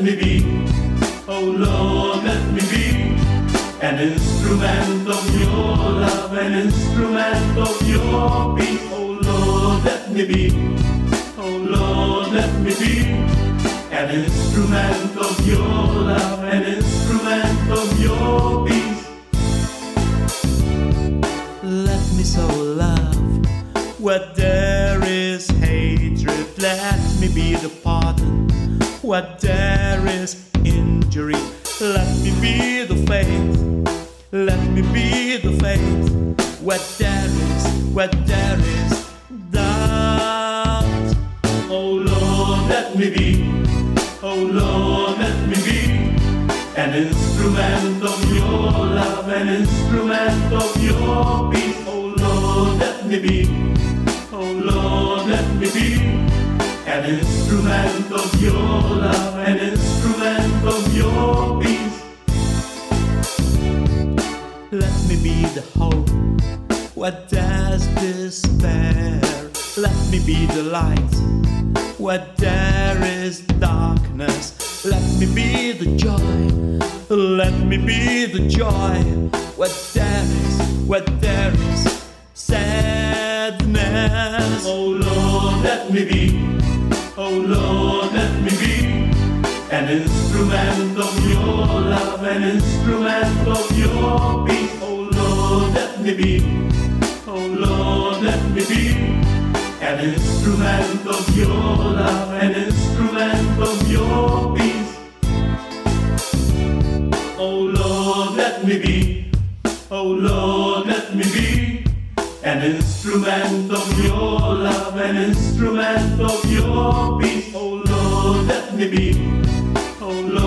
let me be. Oh Lord, let me be an instrument of your love, an instrument of your peace. Oh Lord, let me be. Oh Lord, let me be an instrument of your love, an instrument of your peace. Let me sow love where there is hatred. Let me be the pardon where there is injury. Let me be the faith. Let me be the faith where there is doubt. Oh Lord, let me be. Oh Lord, let me be an instrument of your love, an instrument of your peace. Oh Lord, let me be. Oh Lord, let me be an instrument of your love, an instrument of your peace. Let me be the hope where there's despair. Let me be the light where there is darkness. Let me be the joy. Let me be the joy where there is sadness. Oh Lord, let me be. Oh Lord, let me be an instrument of your love, an instrument of your peace. Oh Lord, let me be. Oh Lord, let me be an instrument of your love, an instrument of your peace. Oh Lord, let me be. Oh Lord, let me be an instrument of your love, an instrument of your peace. Oh Lord, let me be. Oh Lord.